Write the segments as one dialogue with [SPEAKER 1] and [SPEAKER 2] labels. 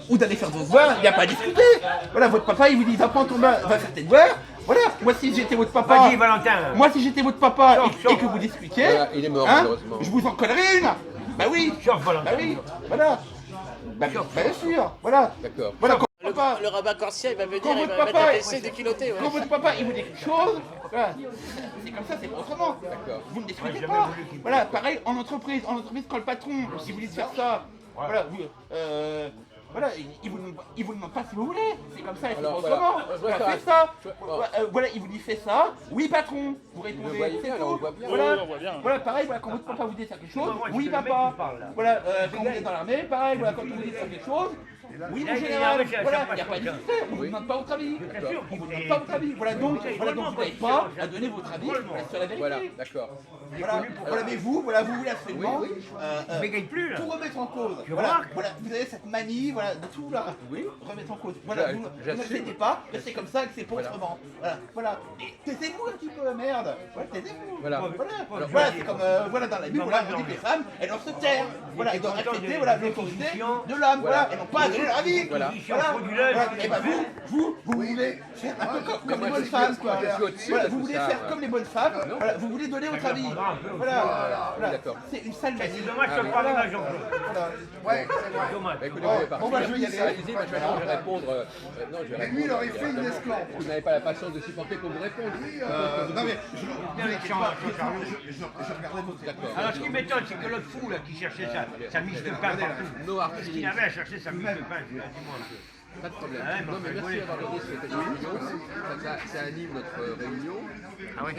[SPEAKER 1] Ou d'aller faire vos devoirs, il n'y a pas à discuter. Voilà, votre papa, il vous dit, va prendre ton bain, va faire tes devoirs. Voilà, moi si j'étais votre papa,
[SPEAKER 2] Vas-y, Valentin.
[SPEAKER 1] moi si j'étais votre papa
[SPEAKER 2] Chauffe.
[SPEAKER 1] et que vous discutiez,
[SPEAKER 3] Voilà, il est mort, malheureusement.
[SPEAKER 1] je vous en collerais une. Bah oui,
[SPEAKER 2] Chauffe, Valentin.
[SPEAKER 1] bah oui, voilà. Bah, bien sûr, voilà.
[SPEAKER 3] D'accord.
[SPEAKER 1] Voilà, quand votre papa,
[SPEAKER 4] Le rabbin Corsia, il va venir,
[SPEAKER 1] quand
[SPEAKER 4] il
[SPEAKER 1] votre
[SPEAKER 4] va mettre
[SPEAKER 1] papa,
[SPEAKER 4] un PC de culotté.
[SPEAKER 1] quand votre papa, il vous dit quelque chose, voilà. C'est comme ça, c'est pas autrement.
[SPEAKER 3] D'accord.
[SPEAKER 1] Vous ne discutez
[SPEAKER 2] J'ai jamais
[SPEAKER 1] pas.
[SPEAKER 2] voulu qu'il me
[SPEAKER 1] Voilà, pareil en entreprise, quand le patron, il vous dit de faire ça, voilà, voilà, il vous demande pas si vous voulez. C'est comme ça, et c'est pas
[SPEAKER 3] Alors, voilà.
[SPEAKER 1] autrement.
[SPEAKER 3] Voilà,
[SPEAKER 1] Voilà, faites ça.
[SPEAKER 3] bon.
[SPEAKER 1] Voilà, il vous dit fais ça. Oui, patron. Vous
[SPEAKER 3] le
[SPEAKER 1] répondez.
[SPEAKER 3] voyez
[SPEAKER 1] C'est
[SPEAKER 3] bien,
[SPEAKER 1] tout.
[SPEAKER 3] alors on le voit bien.
[SPEAKER 1] Voilà,
[SPEAKER 4] Oui, on voit bien.
[SPEAKER 1] voilà, pareil, voilà, quand votre papa vous dit de faire quelque chose,
[SPEAKER 2] moi,
[SPEAKER 1] oui,
[SPEAKER 2] c'est le mec
[SPEAKER 1] papa.
[SPEAKER 2] qui parle, là.
[SPEAKER 1] Voilà, quand vous êtes dans l'armée, pareil, voilà, quand on vous dit de faire quelque chose. Oui, mon
[SPEAKER 2] là,
[SPEAKER 1] général,
[SPEAKER 2] il y a-
[SPEAKER 1] voilà,
[SPEAKER 2] ça
[SPEAKER 1] il n'y a pas
[SPEAKER 2] passe
[SPEAKER 1] de
[SPEAKER 2] bien.
[SPEAKER 1] discuter, on ne vous demande pas votre avis. On ne vous demande pas votre avis. Voilà, donc vous n'avez pas à donner votre avis sur la vérité.
[SPEAKER 3] Voilà, d'accord.
[SPEAKER 1] Voilà, mais vous voulez absolument
[SPEAKER 3] Oui,
[SPEAKER 2] Bégaye plus, là.
[SPEAKER 1] tout remettre en cause.
[SPEAKER 2] Tu
[SPEAKER 1] Voilà,
[SPEAKER 2] remarques
[SPEAKER 1] voilà, vous avez cette manie, voilà, de tout là, remettre en cause. Voilà, vous
[SPEAKER 3] j'assume.
[SPEAKER 1] n'acceptez pas que c'est comme ça, que c'est pas autrement. Voilà. Et taisez-vous un petit peu, merde. Voilà, taisez-vous.
[SPEAKER 3] Voilà.
[SPEAKER 1] Voilà, c'est comme voilà dans la Bible, voilà, on dit que les femmes, elles doivent se taire. Voilà, elles doivent accepter voilà l'autorité de l'homme. Voilà, elles n'ont pas à donner leur avis.
[SPEAKER 3] Voilà.
[SPEAKER 1] Et ben vous voulez faire un peu comme les bonnes femmes, quoi.
[SPEAKER 3] je suis au-dessus
[SPEAKER 1] Voilà,
[SPEAKER 3] de
[SPEAKER 1] vous
[SPEAKER 3] tout
[SPEAKER 1] voulez
[SPEAKER 3] ça,
[SPEAKER 1] faire comme les bonnes femmes. Voilà, vous voulez donner votre avis. Voilà.
[SPEAKER 3] D'accord.
[SPEAKER 1] C'est une sale manie.
[SPEAKER 2] C'est dommage que je parle pas, Jean-Claude.
[SPEAKER 1] Ouais,
[SPEAKER 2] Dommage.
[SPEAKER 3] Bah, écoutez, vous pouvez partir.
[SPEAKER 1] Bon, bah, je vais y aller.
[SPEAKER 3] Allez-y, moi, je vais répondre. Non, je vais répondre.
[SPEAKER 5] lui, il aurait fait une
[SPEAKER 3] directement.
[SPEAKER 5] esclave.
[SPEAKER 3] Vous n'avez pas la patience de supporter qu'on vous réponde.
[SPEAKER 1] non mais
[SPEAKER 2] Viens avec Jean-Charles.
[SPEAKER 1] je regardais votre
[SPEAKER 3] D'accord.
[SPEAKER 2] Alors, ce qui m'étonne, c'est que l'autre fou, là, qui cherchait sa miche de pain partout.
[SPEAKER 3] No hard
[SPEAKER 2] Qu'est-ce qu'il avait à chercher sa miche de pain? Dis-moi un peu.
[SPEAKER 3] Pas de problème.
[SPEAKER 2] Ouais,
[SPEAKER 3] Non, mais merci d'avoir donné cette explication. Ça anime notre réunion.
[SPEAKER 2] Ah oui.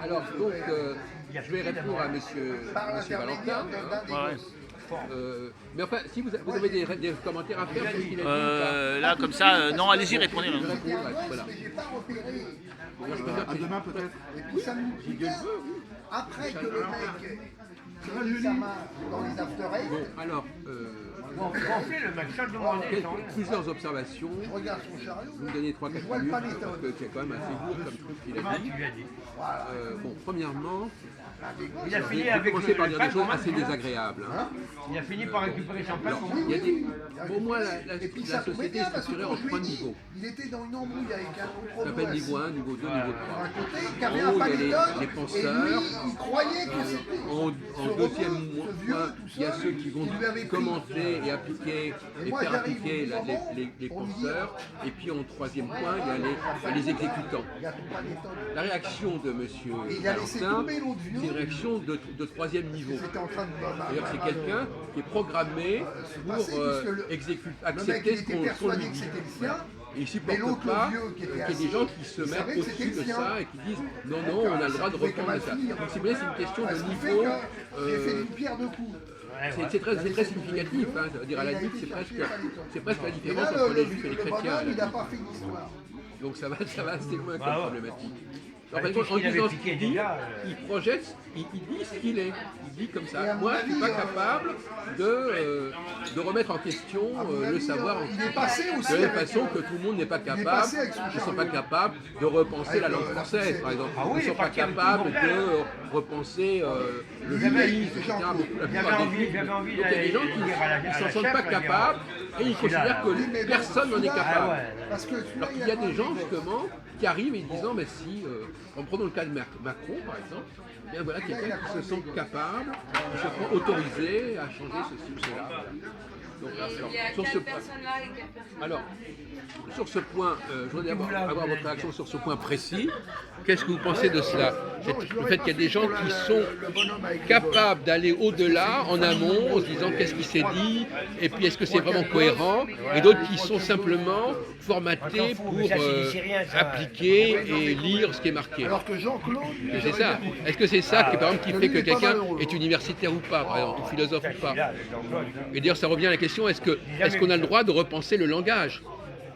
[SPEAKER 3] Alors, donc, je vais répondre à monsieur Valentin. Mais enfin, si vous avez des commentaires à faire sur ce qu'il a dit, ou pas
[SPEAKER 4] Là, comme ça, non, allez-y, répondez.
[SPEAKER 3] je vais répondre, voilà.
[SPEAKER 5] J'ai pas repéré.
[SPEAKER 3] Moi, je préfère que-
[SPEAKER 1] demain peut-être.
[SPEAKER 5] Et puis ça nous
[SPEAKER 3] Si Dieu le veut, oui.
[SPEAKER 5] après que le mec ait mis sa main dans les after eight,
[SPEAKER 3] Bon, alors,
[SPEAKER 2] Gonfler le mec, sans demander.
[SPEAKER 3] plusieurs observations.
[SPEAKER 5] je regarde son chariot.
[SPEAKER 3] Vous me donnez 3-4
[SPEAKER 5] Je vois le
[SPEAKER 3] minutes,
[SPEAKER 5] paletone.
[SPEAKER 3] parce que c'est quand même assez lourd comme truc qu'il a
[SPEAKER 2] Comment
[SPEAKER 3] dit.
[SPEAKER 2] tu lui as dit?
[SPEAKER 3] Bon, premièrement,
[SPEAKER 2] Il a
[SPEAKER 3] je
[SPEAKER 2] fini
[SPEAKER 3] vais
[SPEAKER 2] avec
[SPEAKER 3] commencer par dire
[SPEAKER 2] pain
[SPEAKER 3] des choses
[SPEAKER 2] commun.
[SPEAKER 3] assez désagréables. Hein.
[SPEAKER 2] Il a fini par récupérer son pain
[SPEAKER 3] Alors,
[SPEAKER 2] commun.
[SPEAKER 3] il y a des... Pour moi, la
[SPEAKER 5] Et puis
[SPEAKER 3] la
[SPEAKER 5] ça tombait
[SPEAKER 3] société est
[SPEAKER 5] bien parce que
[SPEAKER 3] structurée
[SPEAKER 5] quand
[SPEAKER 3] en
[SPEAKER 5] je lui
[SPEAKER 3] 3
[SPEAKER 5] ai dit,
[SPEAKER 3] niveaux.
[SPEAKER 5] il était dans une embrouille avec un
[SPEAKER 3] Ça
[SPEAKER 5] autre
[SPEAKER 3] s'appelle niveau 1, niveau 2, niveau 3.
[SPEAKER 5] à côté, qui avait
[SPEAKER 3] En
[SPEAKER 5] un
[SPEAKER 3] haut, il y a les
[SPEAKER 5] paletone, et
[SPEAKER 3] penseurs.
[SPEAKER 5] lui, il croyait que c'était
[SPEAKER 3] En deuxième point, il y a ceux qui vont commenter et appliquer et
[SPEAKER 5] moi,
[SPEAKER 3] faire
[SPEAKER 5] j'arrive
[SPEAKER 3] appliquer
[SPEAKER 5] au bout d'un moment
[SPEAKER 3] les
[SPEAKER 5] pour lui
[SPEAKER 3] penseurs. Et puis en troisième point, il y a les exécutants.
[SPEAKER 5] il y a ton paletone.
[SPEAKER 3] La réaction de M.
[SPEAKER 5] il a laissé
[SPEAKER 3] Valentin,
[SPEAKER 5] tomber l'autre vieux.
[SPEAKER 3] c'est une réaction de troisième niveau.
[SPEAKER 5] C'était en train de
[SPEAKER 3] D'ailleurs, c'est quelqu'un qui est programmé pour
[SPEAKER 5] passer, puisque le mec,
[SPEAKER 3] accepter
[SPEAKER 5] il
[SPEAKER 3] ce
[SPEAKER 5] était
[SPEAKER 3] qu'on
[SPEAKER 5] persuadé
[SPEAKER 3] lui
[SPEAKER 5] que
[SPEAKER 3] dit.
[SPEAKER 5] c'était le sien.
[SPEAKER 3] Et il ne
[SPEAKER 5] Mais
[SPEAKER 3] supporte
[SPEAKER 5] l'autre,
[SPEAKER 3] pas
[SPEAKER 5] le vieux qui était
[SPEAKER 3] qu'il y ait des
[SPEAKER 5] assis,
[SPEAKER 3] gens qui se
[SPEAKER 5] il
[SPEAKER 3] mettent
[SPEAKER 5] savait que c'était
[SPEAKER 3] au-dessus
[SPEAKER 5] le
[SPEAKER 3] de
[SPEAKER 5] sien.
[SPEAKER 3] ça et qui disent non, non, on a le droit de
[SPEAKER 5] pouvait
[SPEAKER 3] reprendre
[SPEAKER 5] mal
[SPEAKER 3] ça.
[SPEAKER 5] finir.
[SPEAKER 3] Donc, si vous voulez, c'est une question
[SPEAKER 5] Ce
[SPEAKER 3] de
[SPEAKER 5] qui fait
[SPEAKER 3] niveau.
[SPEAKER 5] que j'ai fait une pierre de coups.
[SPEAKER 3] C'est très significatif. Hein, je veux dire, à la limite, c'est presque la
[SPEAKER 5] Et
[SPEAKER 3] différence
[SPEAKER 5] là,
[SPEAKER 3] entre les juifs et les
[SPEAKER 5] le
[SPEAKER 3] chrétiens. à la
[SPEAKER 5] bonhomme, il n'a
[SPEAKER 3] limite.
[SPEAKER 5] pas fait d'histoire.
[SPEAKER 3] Donc ça va assez loin
[SPEAKER 2] Bah
[SPEAKER 3] comme
[SPEAKER 2] ouais.
[SPEAKER 3] problématique.
[SPEAKER 2] Bah,
[SPEAKER 3] En fait,
[SPEAKER 2] qu'est-ce
[SPEAKER 3] en
[SPEAKER 2] qu'il avait
[SPEAKER 3] disant ce
[SPEAKER 2] piqué
[SPEAKER 3] qu'il dit,
[SPEAKER 2] déjà,
[SPEAKER 3] il projette, il dit ce qu'il est. Il dit comme
[SPEAKER 5] Et
[SPEAKER 3] ça.
[SPEAKER 5] à mon
[SPEAKER 3] Moi, je ne suis
[SPEAKER 5] avis,
[SPEAKER 3] pas capable de remettre en question le
[SPEAKER 5] avis,
[SPEAKER 3] savoir.
[SPEAKER 5] il est passé aussi
[SPEAKER 3] De la même
[SPEAKER 5] avec,
[SPEAKER 3] façon que tout le monde n'est pas capable,
[SPEAKER 5] passé avec son
[SPEAKER 3] ne sont
[SPEAKER 5] chariot.
[SPEAKER 3] pas capables de repenser la
[SPEAKER 5] Avec
[SPEAKER 3] langue
[SPEAKER 5] la
[SPEAKER 3] française,
[SPEAKER 5] poussette.
[SPEAKER 3] par exemple.
[SPEAKER 2] Ah oui,
[SPEAKER 3] Ils ne
[SPEAKER 2] il
[SPEAKER 3] sont
[SPEAKER 2] est
[SPEAKER 3] pas
[SPEAKER 2] parti avec
[SPEAKER 3] capables
[SPEAKER 2] tout le bordel,
[SPEAKER 3] de repenser le
[SPEAKER 5] J'avais-
[SPEAKER 3] judaïsme, etc.
[SPEAKER 5] Jean-Claude,
[SPEAKER 3] La
[SPEAKER 2] j'avais
[SPEAKER 3] plupart des
[SPEAKER 2] envie-
[SPEAKER 3] juifs.
[SPEAKER 2] j'avais envie
[SPEAKER 3] Donc il y a des gens
[SPEAKER 2] d'aller dire à la-
[SPEAKER 3] qui
[SPEAKER 2] à
[SPEAKER 3] ne s'en
[SPEAKER 2] la
[SPEAKER 3] sentent
[SPEAKER 2] chef,
[SPEAKER 3] pas
[SPEAKER 2] là, dire,
[SPEAKER 3] capables et ils considèrent
[SPEAKER 2] là.
[SPEAKER 3] que
[SPEAKER 5] Oui, mais
[SPEAKER 3] personne n'en est
[SPEAKER 5] celui-là,
[SPEAKER 3] capable.
[SPEAKER 2] Ah ouais.
[SPEAKER 5] Parce que celui-là,
[SPEAKER 3] Alors qu'il y a des gens justement qui arrivent et disant mais si, en prenant le cas de Macron par exemple, bien voilà quelqu'un qui se sent capable, qui se sent autorisé à changer ceci ou cela. Voilà. Donc,
[SPEAKER 6] Il y a
[SPEAKER 3] sur ce
[SPEAKER 6] quelle
[SPEAKER 3] point,
[SPEAKER 6] personne là et quelle personne
[SPEAKER 3] alors, sur ce point, je voudrais avoir votre réaction sur ce point précis. Qu'est-ce que vous pensez de cela? Le fait qu'il y a des gens qui sont capables d'aller au-delà, en amont, en se disant qu'est-ce qui s'est dit, et puis est-ce que c'est vraiment cohérent, et d'autres qui sont simplement formatés pour appliquer et lire ce qui est marqué.
[SPEAKER 5] alors que Jean-Claude,
[SPEAKER 3] C'est ça. Est-ce que c'est ça qui, par exemple, qui fait que quelqu'un est universitaire ou pas, par exemple, ou philosophe ou pas? Et d'ailleurs, ça revient à la question, est-ce qu'on a le droit de repenser le langage?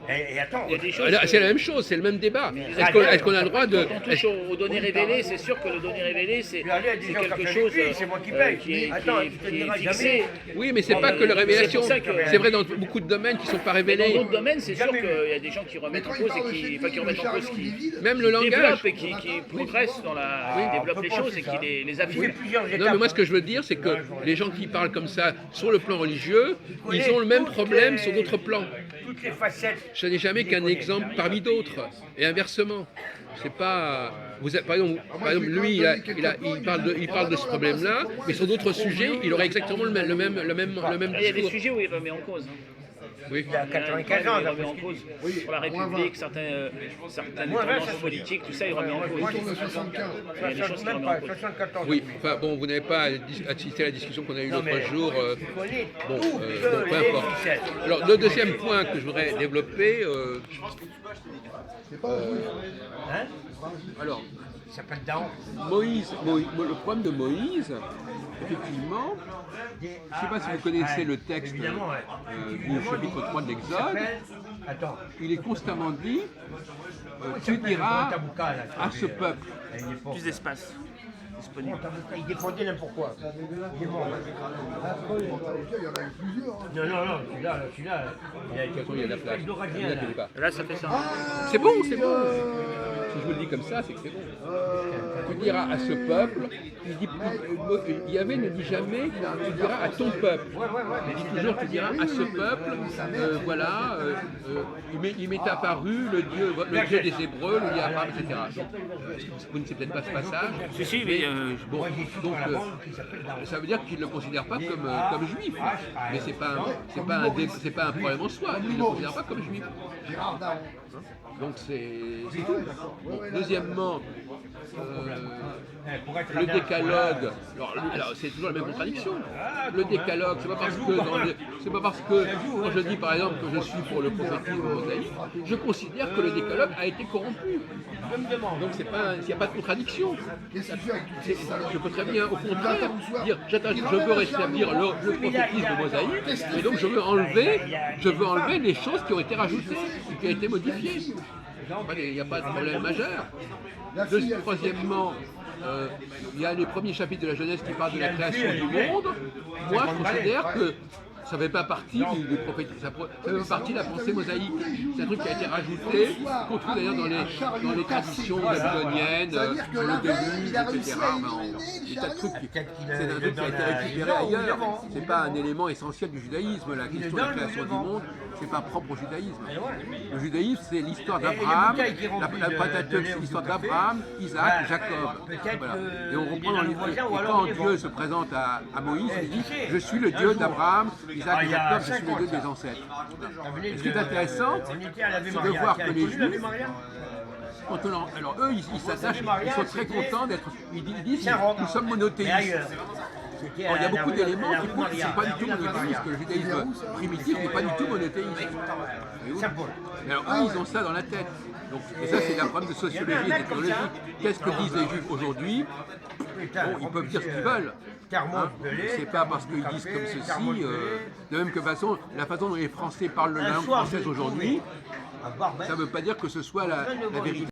[SPEAKER 2] Et attends,
[SPEAKER 4] Il y a des choses.
[SPEAKER 3] C'est la même chose, c'est le même débat. Est-ce qu'on a le droit de...
[SPEAKER 4] Quand on touche aux données révélées, c'est sûr que le données révélé, c'est
[SPEAKER 2] Puis allez, des gens qui
[SPEAKER 4] quelque
[SPEAKER 2] ont
[SPEAKER 4] chose
[SPEAKER 2] fait c'est moi qui paye.
[SPEAKER 4] qui est
[SPEAKER 2] Attends, tu te diras
[SPEAKER 4] fixé.
[SPEAKER 3] Oui, mais c'est
[SPEAKER 4] Bon,
[SPEAKER 3] pas que la révélation.
[SPEAKER 4] c'est pour ça que-
[SPEAKER 3] C'est vrai dans beaucoup de domaines qui ne sont pas
[SPEAKER 4] Mais dans
[SPEAKER 3] révélés.
[SPEAKER 4] d'autres domaines, c'est sûr
[SPEAKER 2] Jamais
[SPEAKER 4] qu'il y a des gens qui remettent en cause et qui remettent en cause, qui
[SPEAKER 3] Même le langage.
[SPEAKER 4] développent et qui progressent dans la, qui développent les choses et qui les
[SPEAKER 2] Il y a
[SPEAKER 4] affinent.
[SPEAKER 2] plusieurs étapes.
[SPEAKER 3] Non, mais moi ce que je veux dire, c'est que les gens qui parlent comme ça sur le plan religieux, ils ont le même problème sur d'autres plans.
[SPEAKER 2] Toutes les facettes.
[SPEAKER 3] Ce n'est jamais qu'un exemple parmi d'autres, et inversement. C'est pas. Par exemple, lui, il parle de ce problème-là, mais sur d'autres sujets, il aurait exactement le même
[SPEAKER 4] Il y a des
[SPEAKER 3] discours.
[SPEAKER 4] sujets où il remet en cause.
[SPEAKER 3] Oui.
[SPEAKER 2] Il y a 95 ans,
[SPEAKER 4] Il remet en cause pour la République, certaines tendances politiques, tout ça, il remet en cause.
[SPEAKER 5] On tourne à 75.
[SPEAKER 4] Il y a des choses qui
[SPEAKER 2] Même
[SPEAKER 4] remettent en
[SPEAKER 2] pas,
[SPEAKER 4] cause.
[SPEAKER 2] 74.
[SPEAKER 3] Oui, enfin bon, vous n'avez pas assisté à la discussion qu'on a eue
[SPEAKER 2] Non, mais
[SPEAKER 3] l'autre jour.
[SPEAKER 2] tu connais
[SPEAKER 3] Bon,
[SPEAKER 2] tout
[SPEAKER 3] peu
[SPEAKER 2] que les
[SPEAKER 3] importe.
[SPEAKER 2] ficelles.
[SPEAKER 3] Alors, le deuxième point que je voudrais développer,
[SPEAKER 5] C'est pas un juif.
[SPEAKER 2] Hein
[SPEAKER 3] alors,
[SPEAKER 2] Il s'appelle Daon.
[SPEAKER 3] le problème de Moïse, effectivement, je ne sais pas si vous connaissez le texte
[SPEAKER 2] Évidemment, ouais.
[SPEAKER 3] du chapitre 3 de l'Exode,
[SPEAKER 2] Attends.
[SPEAKER 3] il est constamment dit
[SPEAKER 2] Il
[SPEAKER 3] tu
[SPEAKER 2] s'appelle
[SPEAKER 3] diras
[SPEAKER 2] Tabouka, là,
[SPEAKER 3] à ce peuple.
[SPEAKER 2] à une époque.
[SPEAKER 4] Plus d'espace disponible.
[SPEAKER 2] Tabouka, il défendait n'importe quoi. Il est mort.
[SPEAKER 5] Il y en a eu plusieurs. hein.
[SPEAKER 2] Non, celui-là, il a été
[SPEAKER 3] Il y a de la place. Ne vous inquiétez pas.
[SPEAKER 4] Là, ça fait ça.
[SPEAKER 3] C'est bon, c'est bon. Si je vous le dis comme ça, c'est que c'est bon. Tu diras à ce peuple, Yahvé ne dit jamais tu diras à ton peuple. Il dit toujours tu diras à ce peuple, voilà, il m'est apparu le Dieu des Hébreux, le Dieu Abraham, etc. Donc, vous ne savez peut-être pas ce passage.
[SPEAKER 4] Si, mais
[SPEAKER 3] Bon, donc ça veut dire qu'il ne le considère pas comme juif. Mais c'est pas un problème en soi. Il ne le considère pas comme juif.
[SPEAKER 5] Gérard Daron.
[SPEAKER 3] Donc c'est tout. Bon, deuxièmement, le décalogue. Alors c'est toujours la même contradiction. Le décalogue, c'est pas parce que quand je dis par exemple que je suis pour le prophétisme mosaïque, je considère que le décalogue a été corrompu. Donc il n'y a pas de contradiction.
[SPEAKER 5] Qu'est-ce qu'il fait avec toutes ces salopes?
[SPEAKER 3] Je peux très bien, au contraire, dire je veux rétablir le prophétisme mosaïque, et donc je veux enlever les choses qui ont été rajoutées, qui ont été modifiées. Il n'y a pas de problème majeur. Troisièmement, il y a les premiers chapitres de la Genèse qui parlent de la création du monde. Moi, je considère que ça ne fait pas partie du prophétisme, ça fait pas partie de la pensée mosaïque. C'est un truc qui a été rajouté, qu'on trouve d'ailleurs dans les traditions babyloniennes, sur le déluge, etc. Des tas de trucs. C'est un truc qui a été récupéré ailleurs. C'est pas un élément essentiel du judaïsme. La question de la création du monde, c'est pas propre au judaïsme. Le judaïsme, c'est l'histoire d'Abraham, la Pentateuque, c'est l'histoire d'Abraham, Isaac, Jacob. Voilà. Et on reprend dans l'histoire. Et quand Dieu se présente à Moïse, il dit je suis le Dieu d'Abraham, Isaac et Jacob, je suis le Dieu des ancêtres. Et ce qui est intéressant, c'est de voir que les Juifs, alors eux, ils s'attachent, ils sont très contents d'être. Ils disent nous sommes monothéistes. Il y a beaucoup d'éléments qui prouvent qu'ils ne sont pas du tout monothéistes, que le judaïsme primitif n'est pas du tout monothéiste. Mais alors eux, ils ont ça dans la tête. Donc, et ça, c'est un problème de sociologie et d'ethnologie. Qu'est-ce que disent les Juifs aujourd'hui? Bon, ils peuvent dire ce qu'ils veulent. Hein, c'est pas parce qu'ils disent comme ceci, de même que la façon dont les Français parlent la langue française aujourd'hui, ça ne veut pas dire que ce soit la vérité.